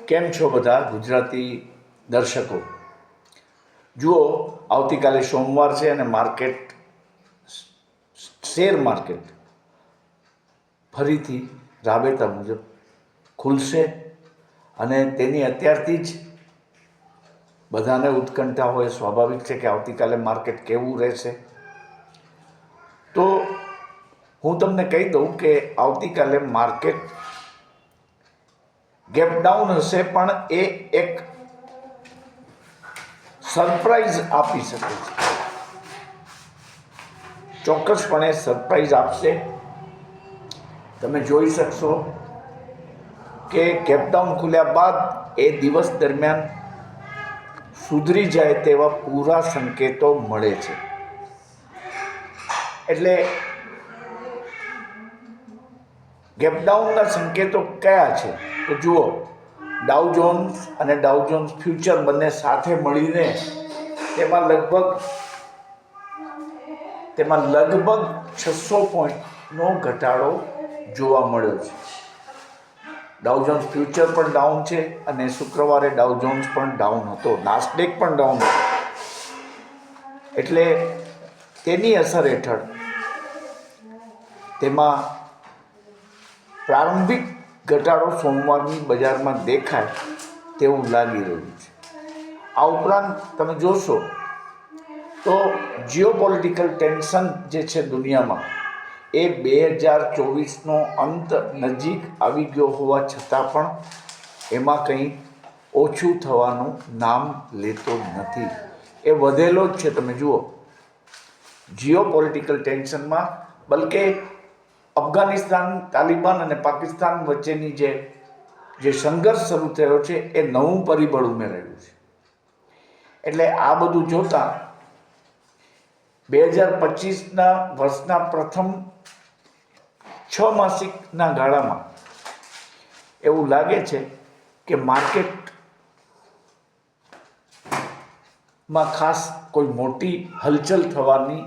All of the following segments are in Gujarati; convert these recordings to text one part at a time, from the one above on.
કેમ છો બધા ગુજરાતી દર્શકો? જુઓ, આવતીકાલે સોમવાર છે અને શેર માર્કેટ ફરીથી રાબેતા મુજબ ખુલશે અને તેની અત્યારથી જ બધાને ઉત્કંઠા હોય. સ્વાભાવિક છે કે આવતીકાલે માર્કેટ કેવું રહેશે. તો હું તમને કહી દઉં કે આવતીકાલે માર્કેટ ગેપ ડાઉન હશે, પણ એ એક સરપ્રાઈઝ આપી શકે છે. ચોક્કસપણે સરપ્રાઈઝ આપશે. તમે જોઈ શકશો કે ગેપ ડાઉન ખુલ્યા બાદ એ દિવસ દરમિયાન સુધરી જાય તેવા પૂરા સંકેતો મળે છે. એટલે ગેપડાઉનના સંકેતો કયા છે? તો જુઓ, ડાઉ જોન્સ અને ડાઉ જોન્સ ફ્યુચર બંને સાથે મળીને તેમાં લગભગ 600 પોઈન્ટનો ઘટાડો જોવા મળ્યો છે. ડાઉ જોન્સ ફ્યુચર પણ ડાઉન છે અને શુક્રવારે ડાઉ જોન્સ પણ ડાઉન હતો, નાસ્ડેક પણ ડાઉન હતો. એટલે તેની અસર હેઠળ તેમાં પ્રારંભિક ઘટાડો સોમવારની બજારમાં દેખાય તેવું લાગી રહ્યું છે. આ ઉપરાંત તમે જોશો તો જીઓપોલિટિકલ ટેન્શન જે છે દુનિયામાં, એ 2024નો અંત નજીક આવી ગયો હોવા છતાં પણ એમાં કંઈ ઓછું થવાનું નામ લેતો નથી. એ વધેલો જ છે. તમે જુઓ, જીઓપોલિટિકલ ટેન્શનમાં બલકે અફઘાનિસ્તાન, તાલિબાન અને પાકિસ્તાન વચ્ચેની જે સંઘર્ષ શરૂ થયો છે એ નવું પરિબળ ઉમેરાયું છે. એટલે આ બધું જોતા 2025ના વર્ષના પ્રથમ 6 માસિકના ગાળામાં એવું લાગે છે કે માર્કેટમાં ખાસ કોઈ મોટી હલચલ થવાની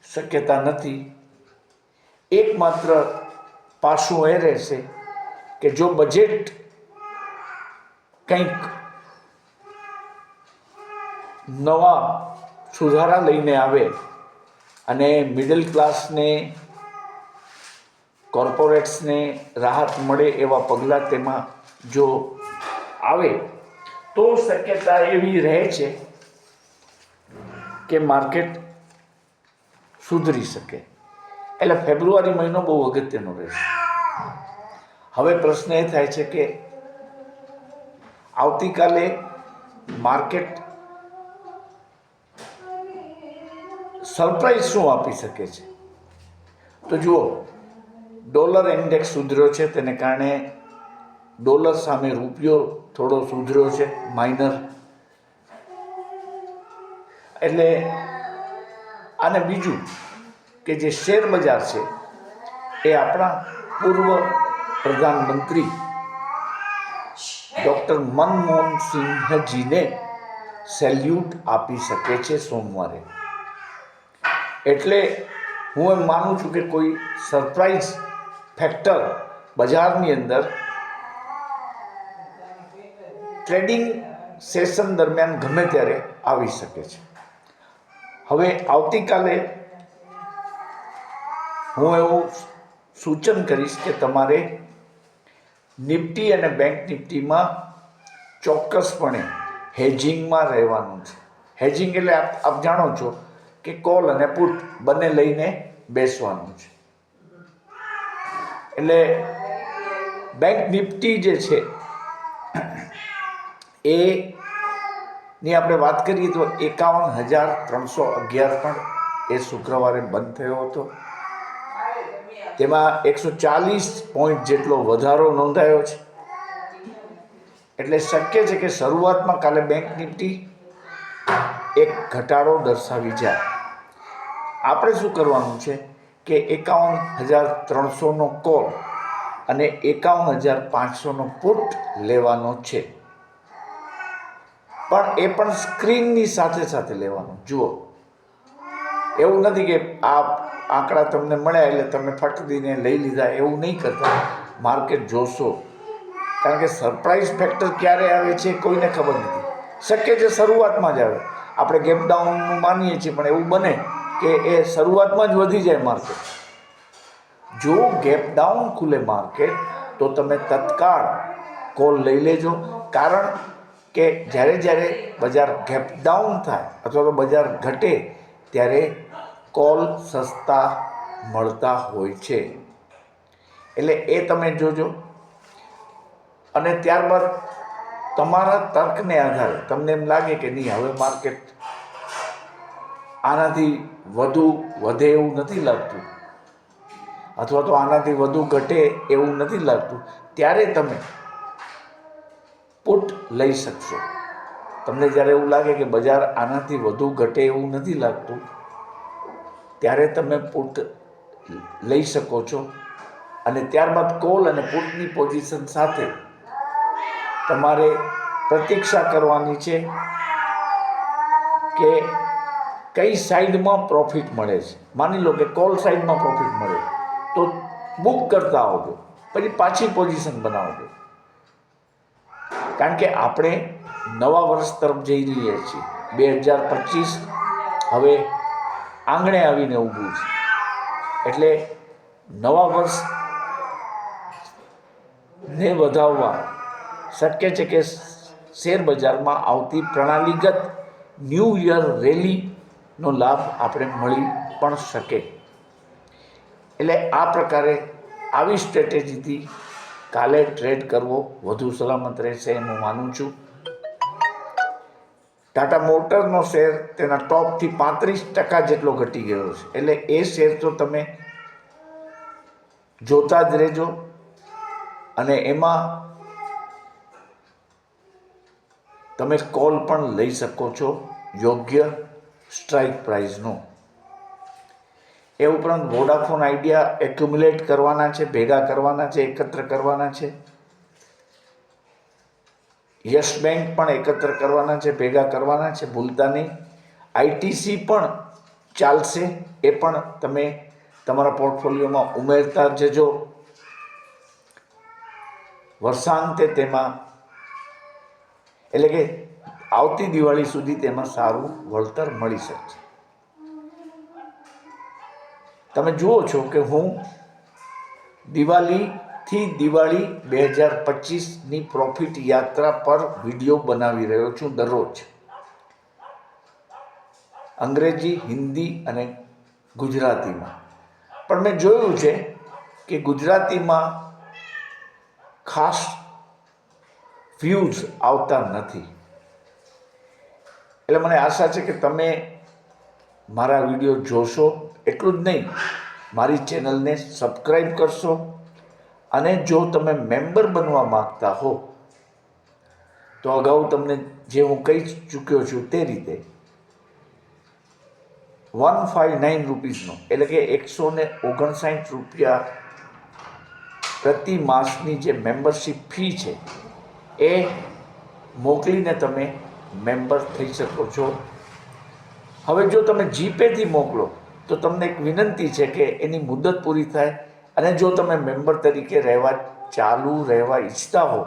શક્યતા નથી. એકમાત્ર પાસું એ રહેશે કે જો બજેટ કંઈક નવા સુધારા લઈને આવે અને મિડલ ક્લાસને, કોર્પોરેટ્સને રાહત મળે એવા પગલાં તેમાં જો આવે તો શક્યતા એવી રહે છે કે માર્કેટ સુધરી શકે. એટલે ફેબ્રુઆરી મહિનો બહુ અગત્યનો રહેશે. હવે પ્રશ્ન એ થાય છે કે આવતીકાલે માર્કેટ સરપ્રાઈઝ શું આપી શકે છે? તો જુઓ, ડોલર ઇન્ડેક્સ સુધર્યો છે, તેને કારણે ડોલર સામે રૂપિયો થોડો સુધર્યો છે, માઇનર. એટલે અને બીજું કે જે શેર બજાર છે એ આપણા પૂર્વ પ્રધાનમંત્રી ડૉક્ટર મનમોહન સિંહજીને સેલ્યુટ આપી શકે છે સોમવારે. એટલે હું એમ માનું છું કે કોઈ સરપ્રાઈઝ ફેક્ટર બજારની અંદર ટ્રેડિંગ સેશન દરમિયાન ગમે ત્યારે આવી શકે છે. હવે આવતીકાલે હું એવું સૂચન કરીશ કે તમારે નિફ્ટી અને બેંક નિફ્ટીમાં ચોક્કસપણે હેજિંગમાં રહેવાનું છે. હેજિંગ એટલે આપ જાણો છો કે કોલ અને પુટ બંને લઈને બેસવાનું છે. એટલે બેંક નિફ્ટી જે છે એની આપણે વાત કરીએ તો 51,311 પણ એ શુક્રવારે બંધ થયો હતો. તેમાં 140 પોઈન્ટ જેટલો વધારો નોંધાયો છે. એટલે શક્ય છે કે શરૂઆતમાં કાલે બેંક નિફ્ટી એક ઘટાડો દર્શાવી જાય. આપણે શું કરવાનું છે કે 51,300નો કોલ અને 51,500નો પુટ લેવાનો છે. પણ એ પણ સ્ક્રીનની સાથે સાથે લેવાનું. જુઓ, એવું નથી કે આ આંકડા તમને મળ્યા એટલે તમે ફટ દઈને લઈ લીધા, એવું નહીં કરતા. માર્કેટ જોશો કારણ કે સરપ્રાઇઝ ફેક્ટર ક્યારે આવે છે કોઈને ખબર નથી. શક્ય છે શરૂઆતમાં જ આવે. આપણે ગેપ ડાઉનનું માનીએ છીએ, પણ એવું બને કે એ શરૂઆતમાં જ વધી જાય માર્કેટ. જો ગેપ ડાઉન ખુલે માર્કેટ તો તમે તત્કાળ કોલ લઈ લેજો. કારણ કે જ્યારે બજાર ગેપ ડાઉન થાય અથવા તો બજાર ઘટે ત્યારે કોલ સસ્તા મળતા હોય છે. એટલે એ તમે જોજો. અને ત્યારબાદ તમારા તર્કને આધારે તમને એમ લાગે કે નહીં, હવે માર્કેટ આનાથી વધુ વધે એવું નથી લાગતું, અથવા તો આનાથી વધુ ઘટે એવું નથી લાગતું, ત્યારે તમે પુટ લઈ શકશો. તમને જ્યારે એવું લાગે કે બજાર આનાથી વધુ ઘટે એવું નથી લાગતું, ત્યારે તમે પુટ લઈ શકો છો. અને ત્યારબાદ કોલ અને પુટની પોઝિશન સાથે તમારે પ્રતીક્ષા કરવાની છે કે કઈ સાઈડમાં પ્રોફિટ મળે છે. માની લો કે કોલ સાઈડમાં પ્રોફિટ મળે તો બુક કરતા આવજો, પછી પાછી પોઝિશન બનાવજો. કારણ કે આપણે નવા વર્ષ તરફ જઈ રહ્યા છીએ. 2025 હવે આંગણે આવીને ઊભું છે. એટલે નવા વર્ષને વધાવવા શક્ય છે કે શેર બજારમાં આવતી પ્રણાલીગત ન્યૂ યર રેલીનો લાભ આપણે મળી પણ શકે. એટલે આ પ્રકારે આવી સ્ટ્રેટેજીથી કાલે ટ્રેડ કરવો વધુ સલામત રહેશે એમ હું માનું છું. ટાટા મોટરનો શેર તેના ટોપથી 35% જેટલો ઘટી ગયો છે. એટલે એ શેર તો તમે જોતા જ રહેજો. અને એમાં તમે કોલ પણ લઈ શકો છો યોગ્ય સ્ટ્રાઇક પ્રાઇસનો. એ ઉપરાંત વોડાફોન આઈડિયા એક્યુમ્યુલેટ કરવાના છે, ભેગા કરવાના છે, એકત્ર કરવાના છે. યસ બેંક પણ એકત્ર કરવાના છે, ભેગા કરવાના છે, ભૂલતા નહીં. આઈટીસી પણ ચાલશે, એ પણ તમે તમારા પોર્ટફોલિયોમાં ઉમેરતા જજો. વર્ષાંતે તેમાં, એટલે કે આવતી દિવાળી સુધી તેમાં સારું વળતર મળી શકશે. તમે જુઓ છો કે હું દિવાળી 2025ની પ્રોફિટ યાત્રા પર વિડીયો બનાવી રહ્યો છું દરરોજ, અંગ્રેજી, હિન્દી અને ગુજરાતીમાં. પણ મેં જોયું છે કે ગુજરાતીમાં ખાસ વ્યૂઝ આવતા નથી. એટલે મને આશા છે કે તમે મારા વિડીયો જોશો. એટલું જ નહીં, મારી ચેનલને સબસ્ક્રાઈબ કરશો. અને જો તમે મેમ્બર બનવા માગતા હો તો અગાઉ તમને જે હું કહી ચૂક્યો છું તે રીતે 159 રૂપીસનો, એટલે કે 159 રૂપિયા પ્રતિ માસની જે મેમ્બરશિપ ફી છે એ મોકલીને તમે મેમ્બર થઈ શકો છો. હવે જો તમે જીપેથી મોકલો તો તમને એક વિનંતી છે કે એની મુદત પૂરી થાય. અને જો તમે મેમ્બર તરીકે ચાલુ રહેવા ઈચ્છતા હો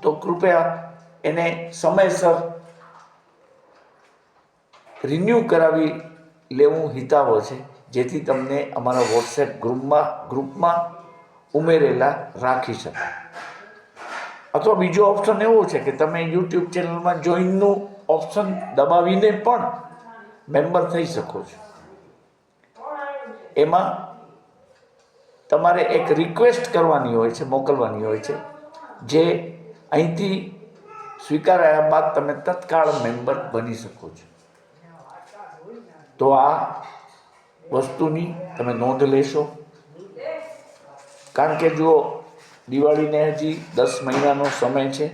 તો કૃપયા એને સમયસર રિન્યૂ કરાવી લેવું હિતાવહ છે, જેથી તમને અમારા વોટ્સએપ ગ્રુપમાં ઉમેરેલા રાખી શકાય. અથવા બીજો ઓપ્શન એવો છે કે તમે યુટ્યુબ ચેનલમાં જોઈનનું ઓપ્શન દબાવીને પણ મેમ્બર થઈ શકો છો. એમાં તમારે એક રિક્વેસ્ટ કરવાની હોય છે, મોકલવાની હોય છે, જે અહીંથી સ્વીકારાયા બાદ તમે તત્કાળ મેમ્બર બની શકો છો. તો આ વસ્તુની તમે નોંધ લેશો. કારણ કે જો દિવાળીને હજી 10 મહિનાનો સમય છે.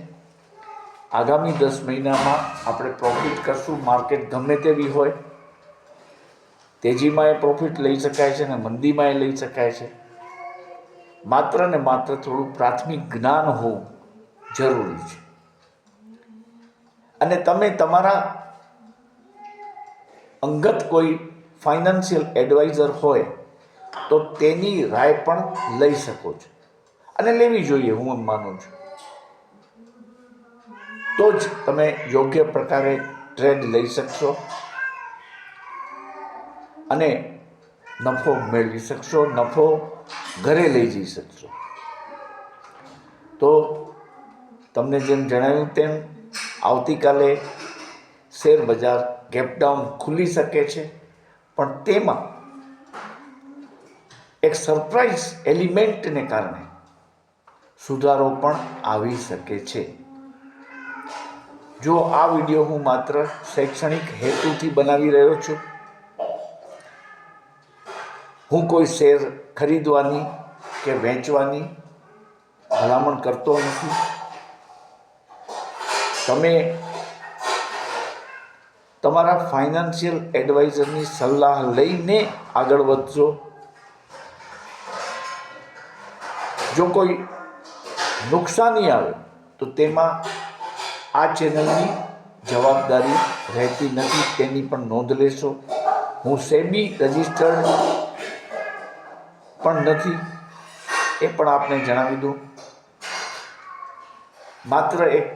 આગામી 10 મહિનામાં આપણે પ્રોફિટ કરશું. માર્કેટ ગમે તેવી હોય, તેજીમાં એ પ્રોફિટ લઈ શકાય છે અને મંદીમાં એ લઈ શકાય છે. માત્ર ને માત્ર થોડું પ્રાથમિક જ્ઞાન હોવું જરૂરી છે. અને તમે તમારા અંગત કોઈ ફાઇનાન્શિયલ એડવાઇઝર હોય તો તેની રાય પણ લઈ શકો છો, અને લેવી જોઈએ, હું એમ માનું છું. તો જ તમે યોગ્ય પ્રકારે ટ્રેડ લઈ શકશો અને નફો મેળવી શકશો, નફો ઘરે લઈ જઈ શકશો. તો તમને જેમ જણાવ્યું તેમ આવતીકાલે શેર બજાર ગેપડાઉન ખુલી શકે છે, પણ તેમાં એક સરપ્રાઇઝ એલિમેન્ટને કારણે સુધારો પણ આવી શકે છે. જો આ વિડીયો હું માત્ર શૈક્ષણિક હેતુથી બનાવી રહ્યો છું, હું કોઈ શેર ખરીદવાની કે વેચવાની ભલામણ કરતો નથી. તમે તમારા ફાઇનાન્શિયલ એડવાઇઝરની સલાહ લઈને આગળ વધજો. જો કોઈ નુકસાની આવે તો તેમાં આ ચેનલની જવાબદારી રહેતી નથી, તેની પણ નોંધ લેશો. હું સેબી રજિસ્ટર્ડ પણ નથી, એ પણ આપને જણાવી દઉં. માત્ર એક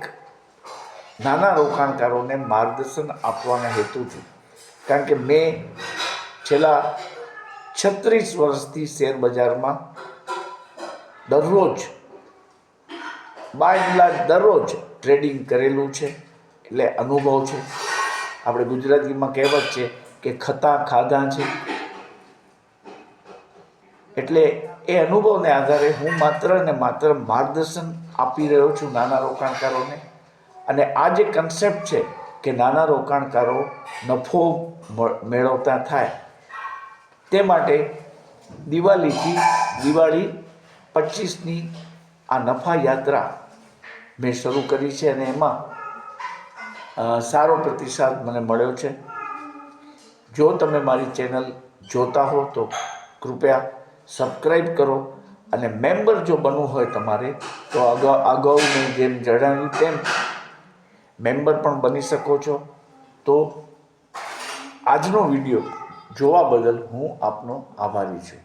નાના રોકાણકારોને માર્ગદર્શન આપવાના હેતુથી, કારણ કે મેં છેલ્લા 36 વર્ષથી શેર બજારમાં દરરોજ દરરોજ ટ્રેડિંગ કરેલું છે, એટલે અનુભવ છે. આપણે ગુજરાતીમાં કહેવત છે કે ખતા ખાધા છે. એટલે એ અનુભવને આધારે હું માત્ર ને માત્ર માર્ગદર્શન આપી રહ્યો છું નાના રોકાણકારોને. અને આ જે કન્સેપ્ટ છે કે નાના રોકાણકારો નફો મેળવતા થાય, તે માટે દિવાળી 25ની આ નફા યાત્રા મેં શરૂ કરી છે અને એમાં સારો પ્રતિસાદ મને મળ્યો છે. જો તમે મારી ચેનલ જોતા હો તો કૃપયા સબસ્ક્રાઈબ કરો, અને મેમ્બર જો બનવું હોય તમારે તો અગાઉ મેં જેમ જણાવ્યું તેમ મેમ્બર પણ બની શકો છો. તો આજનો વિડીયો જોવા બદલ હું આપનો આભારી છું.